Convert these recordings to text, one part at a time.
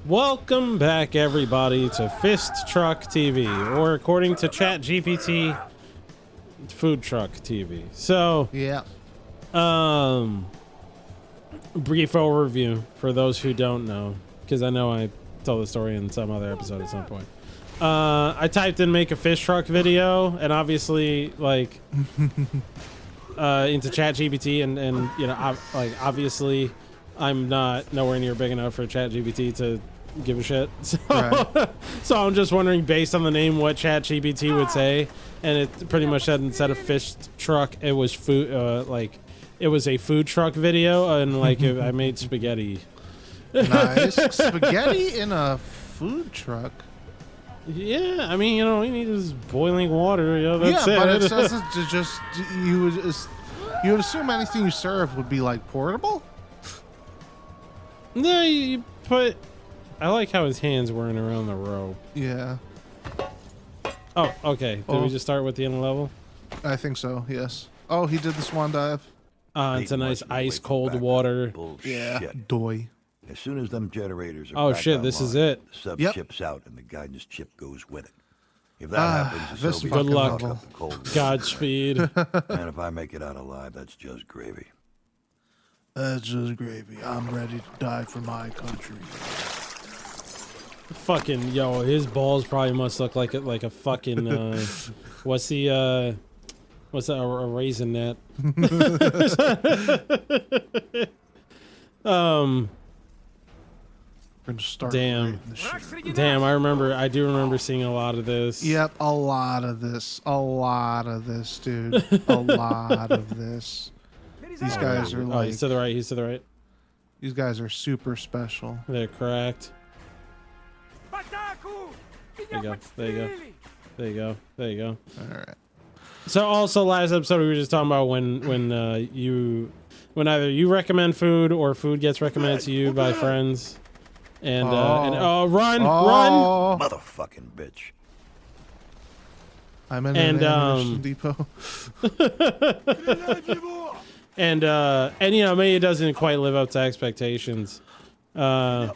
Welcome back, everybody, to Fist Truck TV, or according to ChatGPT, Food Truck TV. So, yeah. Brief overview for those who don't know, because I know I told the story in some other episode at some point. I typed in make a fish truck video, and obviously, like, into ChatGPT, and you know, obviously, I'm not nowhere near big enough for ChatGPT to give a shit. So, Right. so I'm just wondering, based on the name, what ChatGPT would say, and it pretty much said instead of fish truck, it was food, like, it was a food truck video, and like I made spaghetti. Nice. Spaghetti in a food truck. Yeah, I mean, you know, you need is boiling water. You know, that's yeah, but it. it says it to just you would assume anything you serve would be like portable. No, you put. I like how his hands weren't around the rope. Yeah. Oh, okay. Did we just start with the end level? I think so. Yes. Oh, he did the swan dive. It's a nice ice cold water. Bullshit. Yeah. Doy. As soon as them generators are Oh back shit, this is online, it. the sub Yep. ships out and the guidance chip goes with it. If that happens, the this Soviets Good fucking luck. will level. pick up the cold. Godspeed. And if I make it out alive, that's just gravy. That's just gravy. I'm ready to die for my country. Fucking yo, his balls probably must look like a fucking what's that, a raisinette? We're gonna start Damn. writing this shit. Damn, I do remember seeing a lot of this. Yep, a lot of this, dude. A lot of this. These guys are Oh, like, he's to the right. He's to the right. these guys are super special. They're cracked. There you go. There you go. There you go. There you go. All right. So also last episode we were just talking about when either you recommend food or food gets recommended to you by friends, and run. Motherfucking bitch. I'm in And, an ammunition depot. And you know, maybe it doesn't quite live up to expectations. So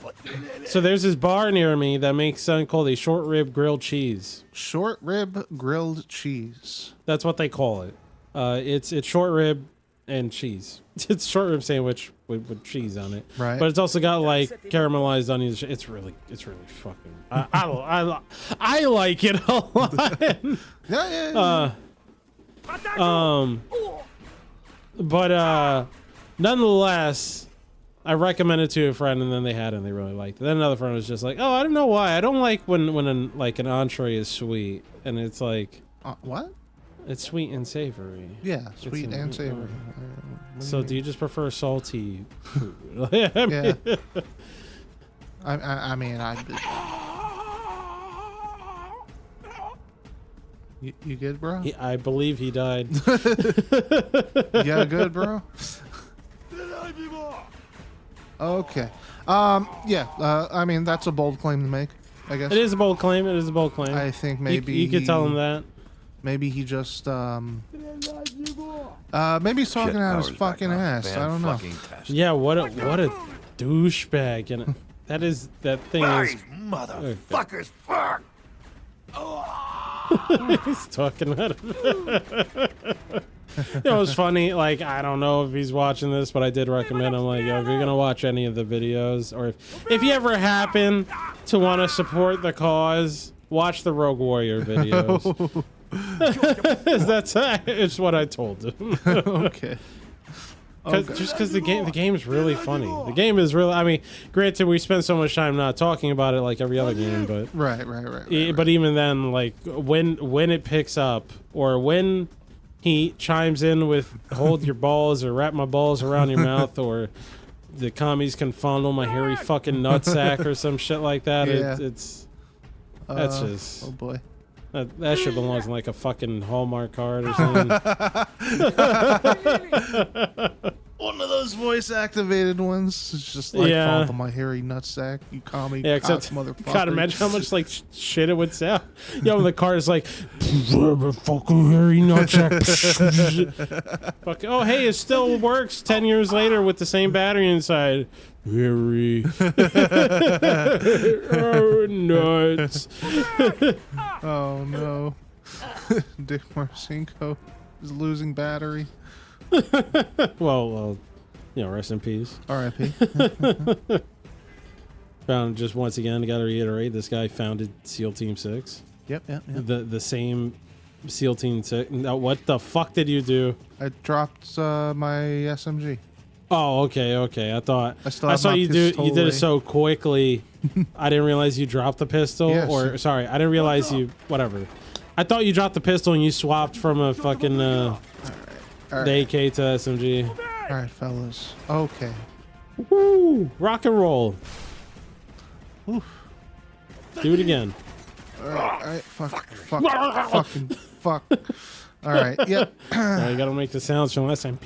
there's this bar near me that makes something called a short rib grilled cheese. Short rib grilled cheese. That's what they call it. It's short rib and cheese. It's short rib sandwich with cheese on it. Right. But it's also got like caramelized onions. It's really fucking. I like it a lot. Yeah. But nonetheless, I recommended it to a friend, and then they had it and they really liked it. Then another friend was just like, "Oh, I don't know why. I don't like when an entree is sweet, and it's like what? it's sweet and savory." Yeah, sweet It's and savory. So do you just prefer salty food? Yeah. I mean, You good, bro? I believe he died. You got good, bro? Okay. Yeah. I mean, that's a bold claim to make, I guess. It is a bold claim. It is a bold claim. I think maybe you could tell him that. Maybe he just maybe he's talking Shit out his powers fucking back on. ass. I don't know. Fan-fucking-tastic. Yeah, what a douchebag. And that thing is. These motherfuckers, fuck! He's talking about him. You know, it's funny. Like, I don't know if he's watching this, but I did recommend him. Like, yo, if you're gonna watch any of the videos, or if you ever happen to want to support the cause, watch the Rogue Warrior videos. It's what I told him. Okay. Just because the game is really funny. The game is really. I mean, granted, we spend so much time not talking about it like every other game, but Right. but even then, like when it picks up, or when he chimes in with "hold your balls" or "wrap my balls around your mouth," or "the commies can fondle my hairy fucking nutsack" or some shit like that. Yeah. That's just. Oh boy. That shit belongs in like a fucking Hallmark card or something. One of those voice activated ones. It's just like fall to my hairy nutsack, you commie except motherfucker. God, imagine how much like shit it would sound. Yo, when the car is like fucking hairy nutsack. Fuck, oh hey, it still works 10 years later with the same battery inside. Hairy. Oh, nuts. Oh no. Dick Marcinko is losing battery. Well, you know, rest in peace. R.I.P. Found just once again, I gotta reiterate, this guy founded SEAL Team 6. Yep. The same SEAL Team 6. Now, what the fuck did you do? I dropped my SMG. Oh, okay. I thought I still I have saw my you did it pistol. so quickly. I didn't realize you dropped the pistol. Yes. Or sorry, I didn't realize you. Whatever. I thought you dropped the pistol and you swapped from a fucking All right. the AK to SMG. All right, fellas. Okay. Woo! Rock and roll. Oof. Do it again. All right. Fuck. Fucking fuck. All right. Yep. Now you gotta make the sounds from last time.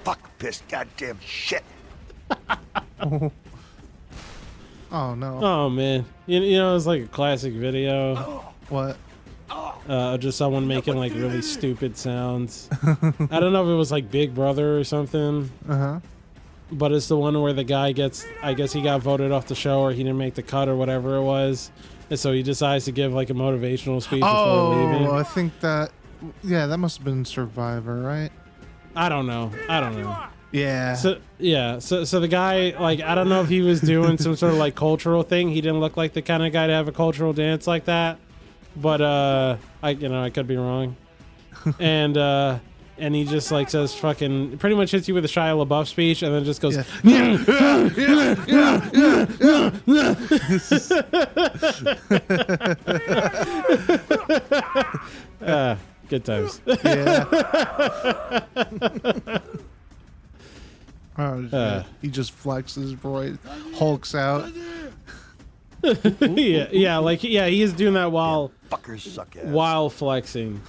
Fuck this goddamn shit. Oh no. Oh man, you know it's like a classic video. What? Just someone making like really stupid sounds. I don't know if it was like Big Brother or something, but it's the one where the guy gets, I guess he got voted off the show or he didn't make the cut or whatever it was, and so he decides to give like a motivational speech before leaving. I think that. Yeah, that must have been Survivor, right? I don't know. Yeah. So the guy, like, I don't know if he was doing some sort of like cultural thing. He didn't look like the kind of guy to have a cultural dance like that. But I could be wrong. And he just like says fucking pretty much hits you with a Shia LaBeouf speech and then just goes good times. Yeah. Oh, shit. He just flexes, bro. Hulks out. yeah, he is doing that while Fuckers suck ass. while flexing.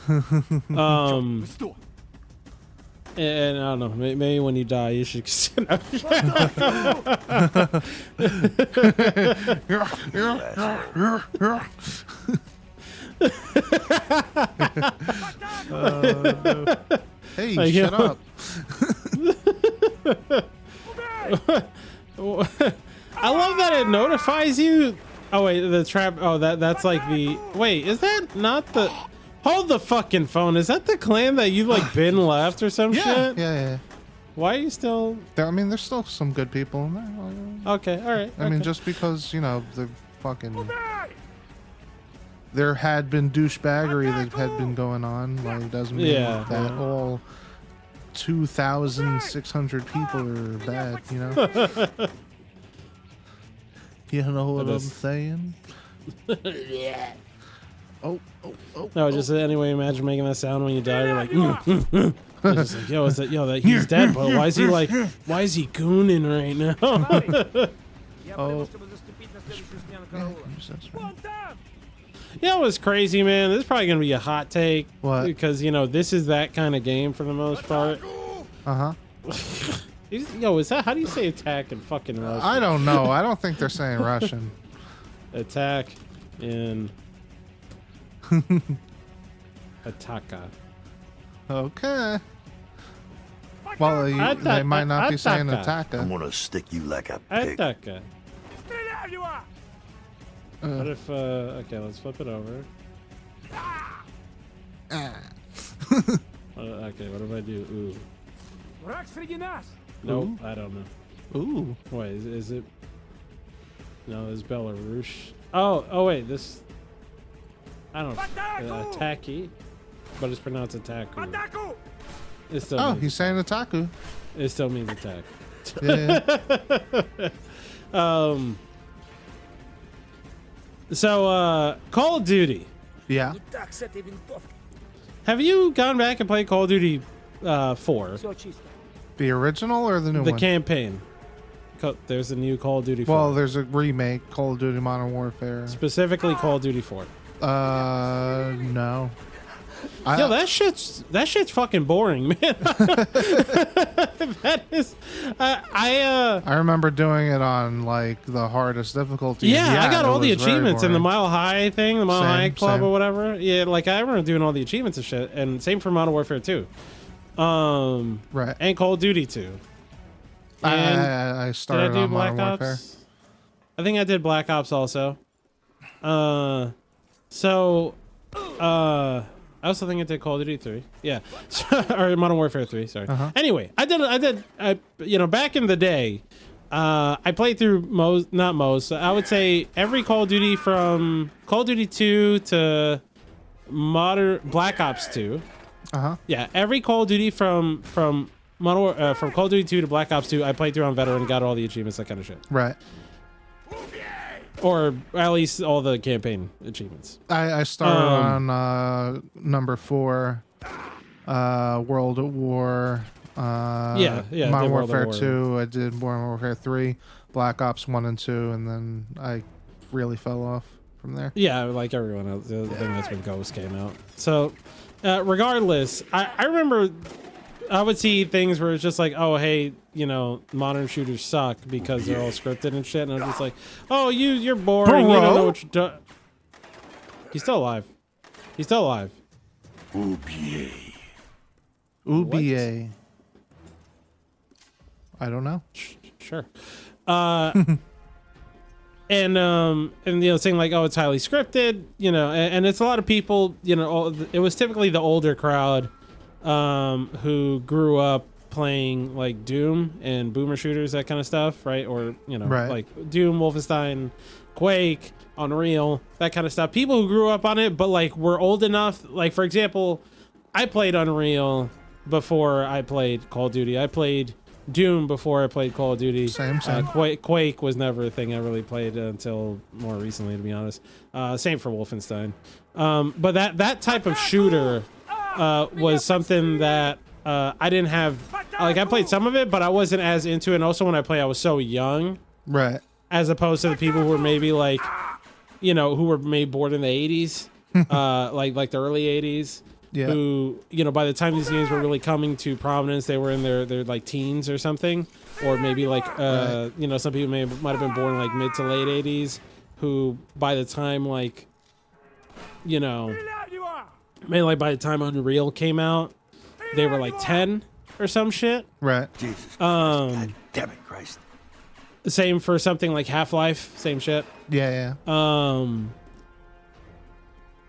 And I don't know, maybe when you die, you should sit up. Hey, Like, shut yo. up. I love that it notifies you. Oh wait, the trap. Oh, that's like the. Wait, is that not the? Hold the fucking phone. Is that the clan that you like been left or some shit? Yeah. Why are you still? There's still some good people in there. Okay, all right. I mean, just because, the fucking... There had been douchebaggery that had been going on, like, doesn't mean that all 2,600 people are bad, you know? You know what I'm saying? Oh. No, just anyway, imagine making that sound when you die. You're like, It's just like, that he's dead, but why is he gooning right now? Oh. You know what's crazy, man? This is probably gonna be a hot take. What? Because this is that kind of game for the most part. Is that how do you say attack in fucking Russian? I don't know. I don't think they're saying Russian. Attack in Ataka. Okay. Well, they might not be saying I'm Ataka. gonna stick you like a pig. Ataka. What if okay, let's flip it over. Okay, what if I do ooh? Nope, Ooh. I don't know. Ooh. Wait, is it? No, it's Belarus. Oh wait, this. I don't know. Attacky, but it's pronounced attaku. It still means, He's saying Ataku. it still means attack. Yeah. So Call of Duty. Yeah. Have you gone back and played Call of Duty 4? The original or the new The one? campaign. There's a new Call of Duty 4. Well, there's a remake, Call of Duty Modern Warfare. Specifically Call of Duty 4. No. Yo, that shit's fucking boring, man. That is, I remember doing it on like the hardest difficulty. yeah, I got it all the was very achievements in the boring. Mile High thing, the Mile High Club same. or whatever. Yeah, like I remember doing all the achievements and shit, and same for Modern Warfare 2, Right. and Call of Duty 2. And I did started I do on Black Modern Ops? Warfare. I think I did Black Ops also. I also think I did Call of Duty 3. Yeah. Or Modern Warfare 3, sorry. Anyway, I you know, back in the day, I played through not most, I would say every Call of Duty from Call of Duty 2 to Black Ops 2. Yeah, every Call of Duty from Call of Duty 2 to Black Ops 2, I played through on Veteran, got all the achievements, that kind of shit. Right. Or at least all the campaign achievements. I started on number 4, World at War. Yeah, Modern did World at Warfare War. 2. I did Modern Warfare 3, Black Ops 1 and 2, and then I really fell off from there. Yeah, like everyone else. The thing that's when Ghost came out. So, regardless, I remember I would see things where it's just like, oh, hey, you know, modern shooters suck because they're all scripted and shit. And I'm just like, oh, you're boring. You don't know what you're doing. He's still alive. He's still alive. UBA. I don't know. Sure. And you know, saying like, oh, it's highly scripted, you know, and it's a lot of people, you know, it was typically the older crowd who grew up playing like Doom and boomer shooters, that kind of stuff, right? Or, you know, like Doom, Wolfenstein, Quake, Unreal, that kind of stuff. People who grew up on it, but like were old enough, like for example, I played Unreal before I played Call of Duty. I played Doom before I played Call of Duty. Same. Quake was never a thing I really played until more recently, to be honest. Same for Wolfenstein. But that type of shooter was something that I didn't have. Like, I played some of it, but I wasn't as into it. And also when I played, I was so young. Right. As opposed to the people who were maybe like, you know, who were maybe born in the 80s, like the early 80s. Yeah. Who, you know, by the time these games were really coming to prominence, they were in their like teens or something, or maybe like you know, some people might have been born like mid to late 80s, who by the time like, you know, maybe like by the time Unreal came out, they were like 10 or some shit. Right. Jesus. God damn it, Christ. Same for something like Half-Life, same shit. Yeah.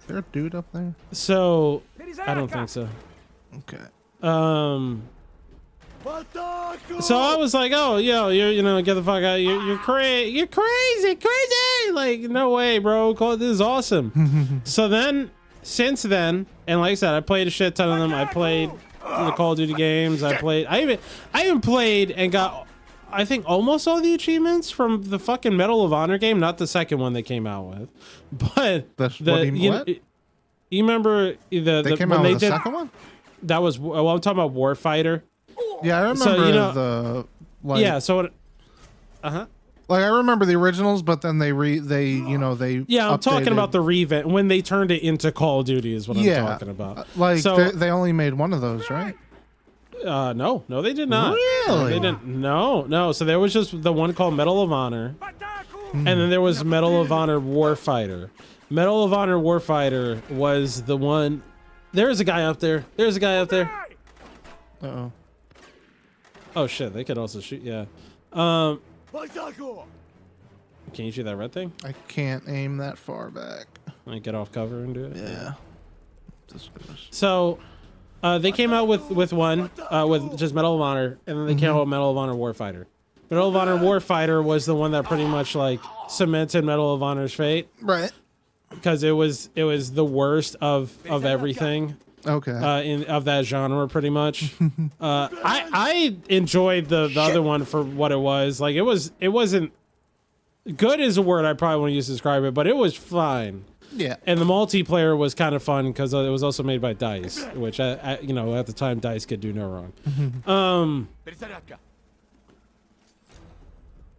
Is there a dude up there? So I don't think so. Okay. So I was like, oh, yo, you know, get the fuck out. You're crazy. Like, no way, bro. This is awesome. So then, since then, and like I said, I played a shit ton of them. I played the Call of Duty games. I even played and got, I think, almost all the achievements from the fucking Medal of Honor game. Not the second one they came out with, but you remember they came out with the second one? That was, well, I'm talking about Warfighter. Yeah, I remember So, you know, the like. Yeah, so Like, I remember the originals, but then they yeah, I'm talking updated. about the revamp when they turned it into Call of Duty is what I'm talking about. Like, so, they only made one of those, right? no, they did not. Really? They didn't. No. So there was just the one called Medal of Honor, and then there was Medal of Honor Warfighter. Medal of Honor Warfighter was the one. There's a guy up there. Uh-oh. Oh shit! They could also shoot. Yeah. Can you shoot that red thing? I can't aim that far back. Like get off cover and do it. Yeah. So, they came out with one with just Medal of Honor, and then they came out with Medal of Honor Warfighter. Medal of Honor Warfighter was the one that pretty much like cemented Medal of Honor's fate, Right. because it was the worst of everything. Okay. Of that genre, pretty much. I enjoyed the other one for what it was. Like, it wasn't good is a word I probably want to use to describe it, but it was fine. Yeah. And the multiplayer was kind of fun because it was also made by DICE, which you know, at the time DICE could do no wrong.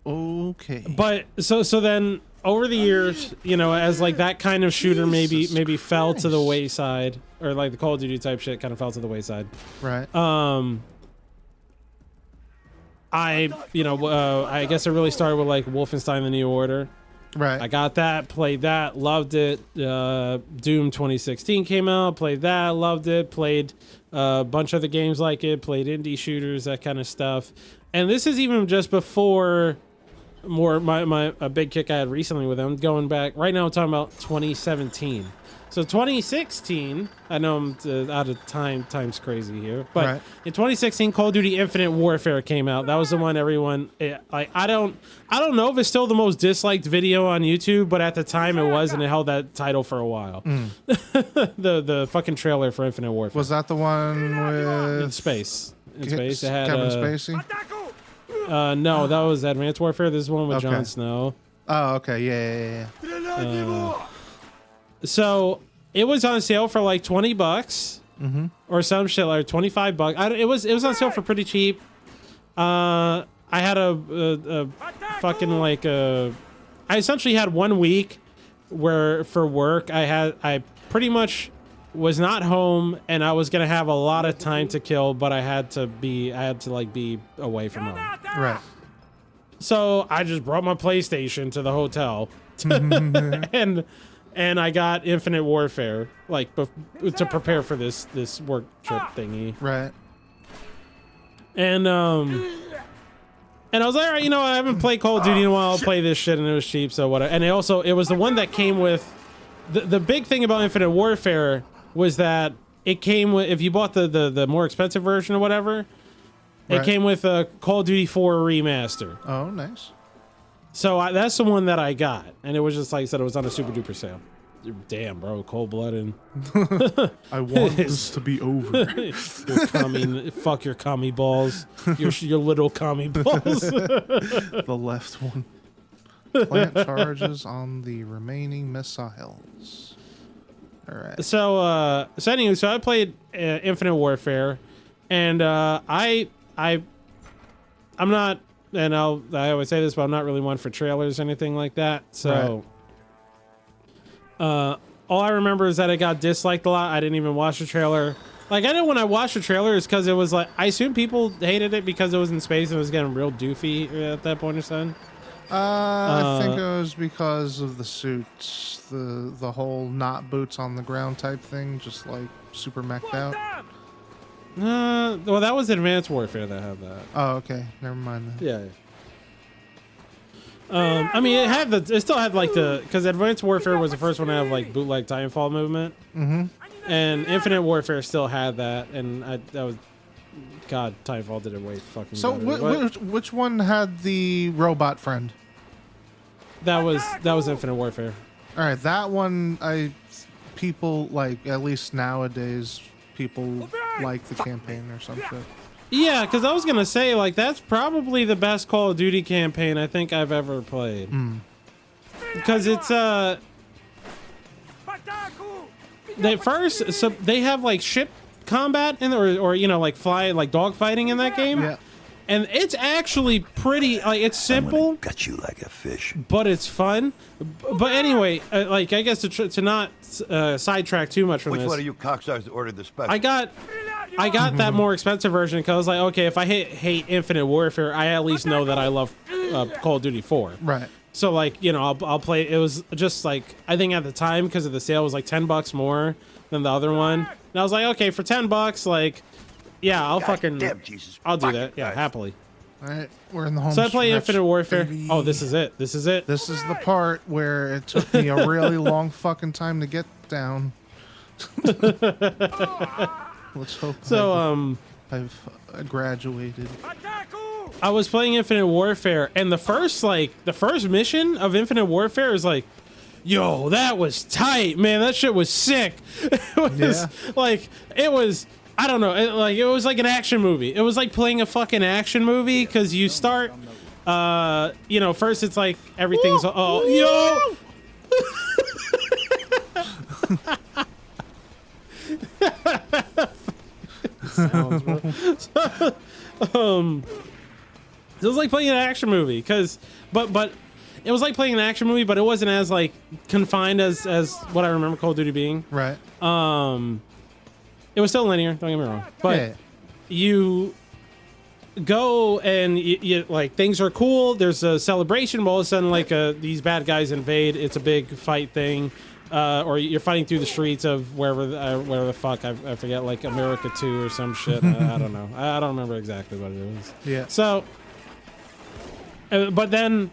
Okay. But so then over the years, you know, as like that kind of shooter maybe fell to the wayside, or like the Call of Duty type shit kind of fell to the wayside. Right. I guess it really started with like Wolfenstein: The New Order. Right. I got that, played that, loved it. Doom 2016 came out, played that, loved it. Played a bunch of other games like it, played indie shooters, that kind of stuff. And this is even just before a big kick I had recently with them. Going back, right now I'm talking about 2017. So 2016, I know I'm out of time's crazy here, but Right. in 2016, Call of Duty Infinite Warfare came out. That was the one everyone, I don't know if it's still the most disliked video on YouTube, but at the time it was, and it held that title for a while. the fucking trailer for Infinite Warfare. Was that the one with In space. It had Kevin Spacey? no, that was Advanced Warfare. This is one with Okay. Jon Snow. Oh, okay. Yeah. So it was on sale for like $20 or some shit, like $25. It was on sale for pretty cheap. I had a fucking like I essentially had 1 week where for work I pretty much was not home, and I was gonna have a lot of time to kill, but I had to be away from home. Right. So I just brought my PlayStation to the hotel, and I got Infinite Warfare like to prepare for this work trip thingy. Right. And I was like, all right, you know, I haven't played Call of Duty in a while. I'll play this shit, and it was cheap, so whatever. And it was the one that came with the big thing about Infinite Warfare was that it came with, if you bought the more expensive version or whatever, it Right. came with a Call of Duty 4 remaster. Oh, nice. So that's the one that I got, and it was just like I said, it was on a super duper sale. Damn, bro, cold blooded. I want this to be over. Fuck your commie balls, your little commie balls. The left one. Plant charges on the remaining missiles. All right. So anyway, so I played Infinite Warfare, and I'm not, and I always say this, but I'm not really one for trailers or anything like that. So, all I remember is that it got disliked a lot. I didn't even watch the trailer. Like, I know when I watched the trailer, it's because it was like, I assume people hated it because it was in space and it was getting real doofy at that point or something. I think it was because of the suits, the whole not boots on the ground type thing, just like super mech'd out. Well, that was Advanced Warfare that had that. Oh, okay. Never mind then. Yeah. I mean, it still had like because Advanced Warfare was the first one to have like bootleg Titanfall movement. And Infinite Warfare still had that, and God, Titanfall did it way fucking So better. which one had the robot friend? That was Infinite Warfare. All right, that one people like, at least nowadays, people like the campaign or some shit. Yeah, because I was gonna say like that's probably the best Call of Duty campaign I think I've ever played. Because it's they have like ship combat in or you know, like dog fighting in that game. Yeah. And it's actually pretty, like, it's simple, Gut you like a fish. but it's fun. But anyway, like, I guess to not sidetrack too much from Which this, one of you cockstars that ordered the special? I got that more expensive version because I was like, okay, if I hate Infinite Warfare, I at least know that I love Call of Duty 4. Right. So, like, you know, I'll play. It was just like, I think at the time, because of the sale, it was like $10 more than the other one. And I was like, okay, for $10, like, yeah, I'll Damn, Jesus. I'll do Fuck that. it, Yeah, guys. happily. All right, we're in the home So I play stretch, Infinite Warfare. baby. Oh, this is it. This is it. This is the part where it took me a really long fucking time to get down. Let's hope So, I've graduated. I was playing Infinite Warfare, and the first mission of Infinite Warfare is like, yo, that was tight, man. That shit was sick. It was like, it was, I don't know, it was like an action movie. It was like playing a fucking action movie, because you start, you know, first it's like everything's, yo! Sounds, bro. So, it was like playing an action movie, but it was like playing an action movie, but it wasn't as like confined as what I remember Call of Duty being. Right. It was still linear, don't get me wrong, but Yeah. you go and you like things are cool. There's a celebration, but all of a sudden like these bad guys invade. It's a big fight thing, or you're fighting through the streets of wherever the fuck I forget, like America 2 or some shit. I don't know. I don't remember exactly what it was. Yeah. So, but then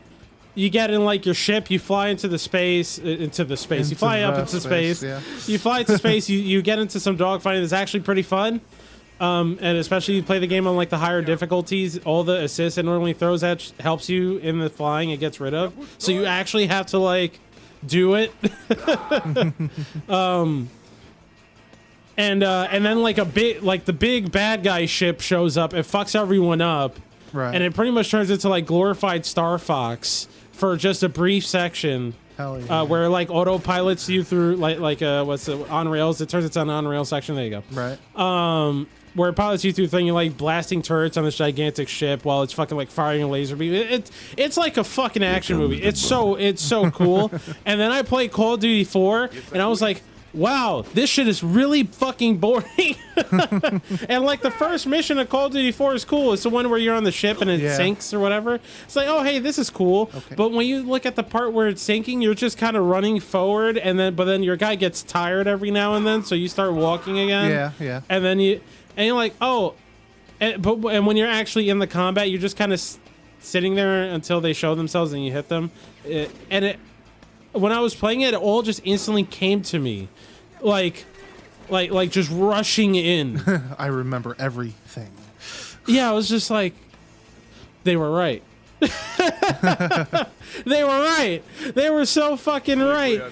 you get in like your ship, you fly into the space. You fly up into space. Yeah. You fly into space. You get into some dogfighting that's actually pretty fun. And especially you play the game on like the higher difficulties, all the assists it normally throws at helps you in the flying. It gets rid of, so you actually have to like do it. And then like the big bad guy ship shows up. It fucks everyone up. Right. And it pretty much turns into like glorified Star Fox for just a brief section. Hell yeah. Where like autopilots you through like what's it, on rails. It turns into an on rail section. There you go. Right. Where it pilots you through thing, you're like blasting turrets on this gigantic ship while it's fucking like firing a laser beam. It's like a fucking action movie. It's so cool. And then I played Call of Duty 4 and I was like, wow, this shit is really fucking boring. And like the first mission of Call of Duty 4 is cool. It's the one where you're on the ship and it sinks or whatever. It's like, oh hey, this is cool. Okay. But when you look at the part where it's sinking, you're just kind of running forward, and then your guy gets tired every now and then, so you start walking again. Yeah. And then you're like, oh, and when you're actually in the combat, you're just kind of sitting there until they show themselves and you hit them. When I was playing it all just instantly came to me, like just rushing in. I remember everything. Yeah, I was just like, they were right. They were right. They were so fucking right.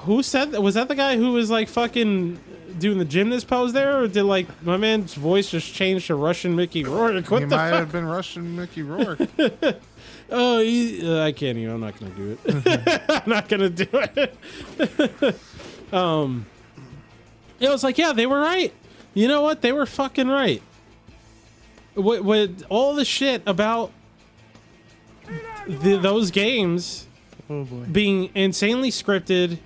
Who said that? Was that the guy who was like fucking doing the gymnast pose there, or did like my man's voice just change to Russian Mickey Rourke? What he the might fuck? have been Russian Mickey Rourke. Oh, I can't even. I'm not gonna do it. I'm not gonna do it. It was like, yeah, they were right. You know what? They were fucking right. With all the shit about those games being insanely scripted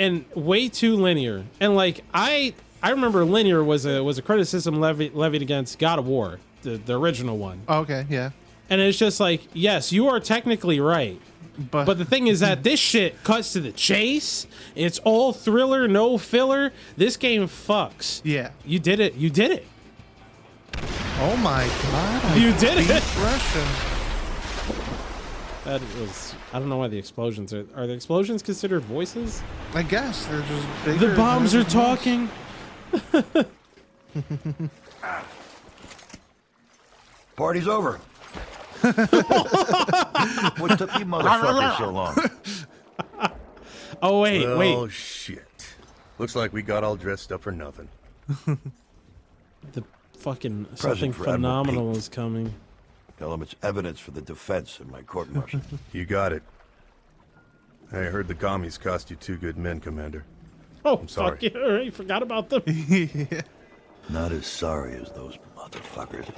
and way too linear, and like I remember linear was a criticism levied against God of War, the original one. Okay, yeah. And it's just like, yes, you are technically right. But the thing is that this shit cuts to the chase. It's all thriller, no filler. This game fucks. Yeah. You did it. You did it. Oh my god. You did it. Russian. That was... I don't know why the explosions are... Are the explosions considered voices? I guess. They're just bigger. The bombs are talking. Party's over. What took you motherfuckers so long? Oh, wait. Oh, shit. Looks like we got all dressed up for nothing. The fucking... Present Something for Admiral phenomenal Pete. is coming. Tell him it's evidence for the defense in my court-martial. You got it. I heard the commies cost you 2 good men, Commander. Oh, I'm sorry. fuck you. I already forgot about them. Yeah. Not as sorry as those motherfuckers.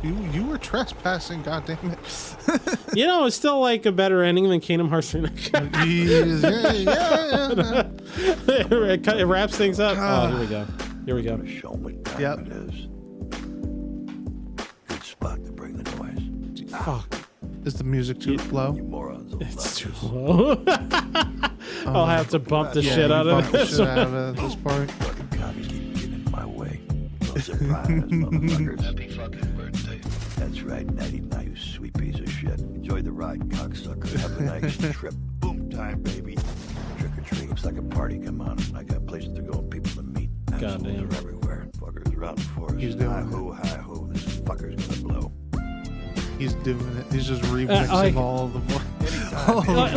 You were trespassing, goddammit. You know, it's still like a better ending than Kingdom Hearts 3. Yeah. It wraps things up. Oh, here we go. Here we go. Show them what time Yep. it is. Good spot to bring the noise. Fuck. Is the music too low? You morons will It's love too this. low. I'll have to bump the shit out of the this shit one. out of this part. Fucking commies keep getting in my way. Those surprise motherfuckers. Happy fucking birthday. That's right, Natty. Now you sweet piece of shit. Enjoy the ride, cocksucker. Have a nice trip. Boom time, baby. Trick or treat. Looks like a party. Come on. I got places to go and people to meet. Assholes Goddamn. are everywhere. Fuckers around the forest. He's doing Hi-ho, hi-ho. This fucker's gonna blow. He's doing it. He's just remixing all of the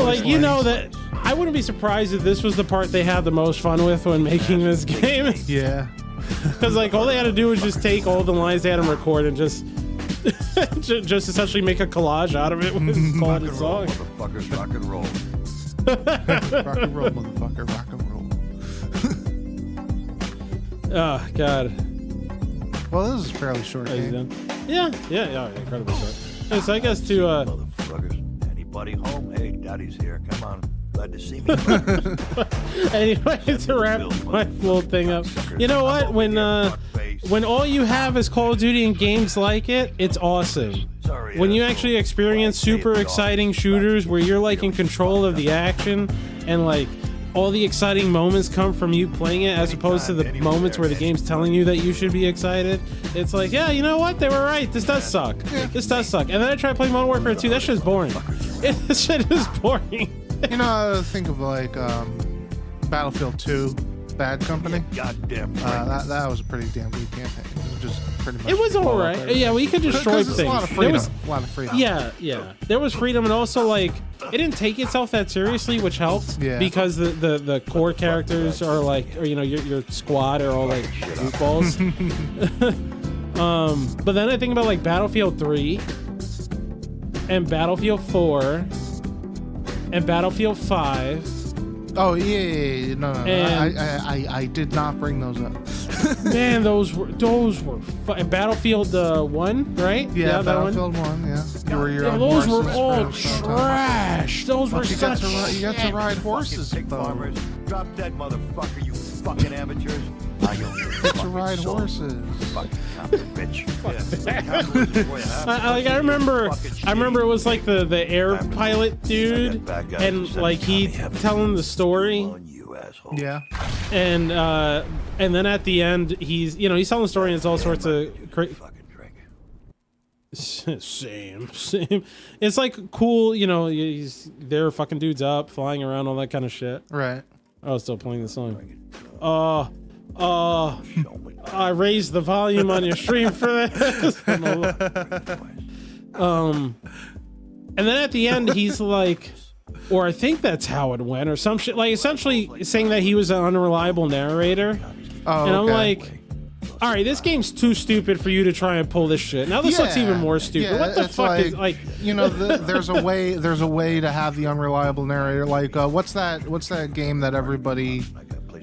Like, you know that I wouldn't be surprised if this was the part they had the most fun with when making this game. Yeah. Because like all they had to do was just take all the lines they had them record and just just essentially make a collage out of it with call it a song. Motherfuckers, rock and roll. Rock and roll, motherfucker. Rock and roll. Oh God. Well, this is a fairly short Are you game. done? Yeah, incredibly short. Yeah, so I guess to Motherfuckers. Anybody home? Hey, Daddy's here. Come on. Glad to see me. anyway, to wrap my little thing up. You know what? When all you have is Call of Duty and games like it, it's awesome. When you actually experience super exciting shooters where you're like in control of the action and like all the exciting moments come from you playing it as opposed to the moments where the game's telling you that you should be excited, it's like, yeah, you know what? They were right. This does suck. This does suck. And then I tried playing Modern Warfare 2. That shit's boring. This shit is boring. You know, I think of like Battlefield 2, Bad Company. Goddamn. That was a pretty damn good campaign. It was just pretty much. It was alright. Yeah, we could destroy things. A lot of freedom. A lot of freedom. Yeah. There was freedom, and also like it didn't take itself that seriously, which helped. Yeah. Because the core characters are like, or you know, your squad are all like goofballs. But then I think about like Battlefield 3 and Battlefield 4 and Battlefield 5. Oh yeah. No. And- I did not bring those up. Man, those were Battlefield 1, right? Yeah, that one. Battlefield 1. Yeah. You were your Yeah, own those were horses all for some time. trash. Those were You got such you got to ride horses Pig though. farmers. Drop dead, motherfucker, you fucking amateurs. I go Get to ride horses. Fucking bitch. I remember it was like the air pilot dude, and like he telling the story, You asshole. Yeah. and then at the end he's telling the story and it's all sorts of Fucking drink. same. It's like cool, he's there fucking dudes up, flying around, all that kind of shit. Right. I was still playing the song. I raised the volume on your stream for this. And then at the end, he's like, or I think that's how it went, or some shit, like essentially saying that he was an unreliable narrator. Oh, And I'm okay. like, all right, this game's too stupid for you to try and pull this shit. Now this looks even more stupid. Yeah, What the it's fuck is like? There's a way to have the unreliable narrator. Like, what's that game that everybody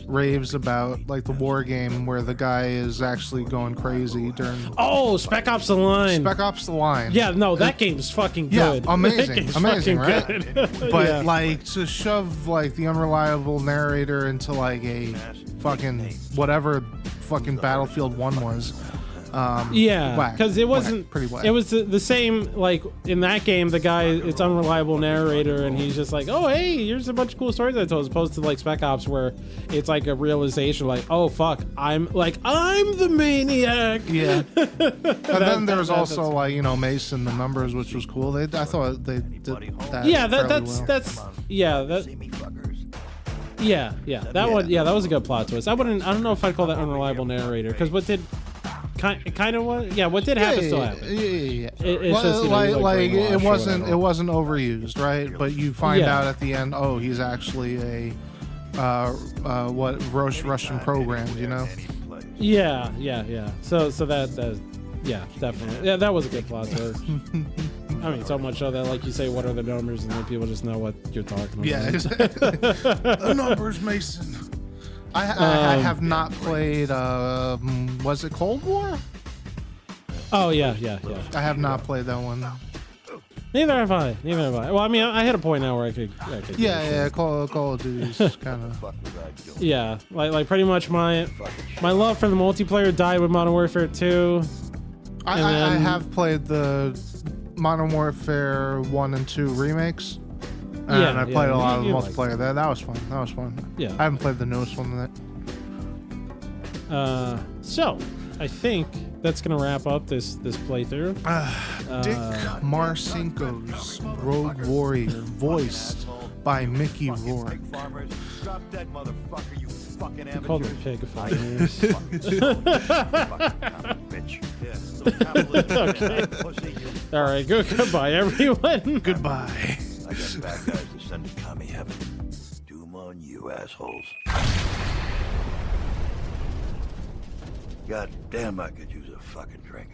raves about, like the war game where the guy is actually going crazy during Oh, Spec Ops: The Line. Spec Ops: The Line. Yeah, no, that game's fucking Yeah, good. amazing, That game's amazing, fucking right? good. But Yeah. like to shove like the unreliable narrator into like a fucking whatever fucking Battlefield 1 was. Yeah, whack, because it wasn't whack, pretty whack. It was the same. Like in that game, the guy, it's unreliable narrator, and he's just like, "Oh, hey, here's a bunch of cool stories I told." As opposed to like Spec Ops, where it's like a realization, like, "Oh fuck, I'm the maniac." Yeah. And then there's also like Mason the numbers, which was cool. I thought they did that. Yeah, fairly that's well. that. Yeah, that one. Yeah, that was a good plot twist. I don't know if I'd call that unreliable narrator, because what did kind of what? Yeah, what did happen still happened. Yeah. It's Well, just like brainwashed it or wasn't whatever. overused, right? But you find Yeah. out at the end, oh, he's actually a Russian programmed, Yeah. So that yeah, definitely. Yeah, that was a good plot twist. I mean, so much so that, like you say, what are the numbers, and then people just know what you're talking about. Yeah, exactly. The numbers, Mason. I have not played. Was it Cold War? Oh yeah. I have not played that one. Neither have I. Well, I mean, I hit a point now where I could Yeah. Call of Duty's kind of. Yeah, like pretty much my love for the multiplayer died with Modern Warfare 2. I then- have played the Modern Warfare 1 and 2 remakes. And Yeah, I played a lot of the you like multiplayer there. That was fun. Yeah. I haven't played the newest one yet. So I think that's gonna wrap up this playthrough. Dick Marcinko's Rogue Warrior, voiced by Mickey Rourke. Drop dead, motherfucker, you fucking I called him amateurs. pig 5 years. Bitch. All right, goodbye, everyone. Goodbye. I got bad guys to send to commie heaven. Doom on you, assholes. God damn, I could use a fucking drink.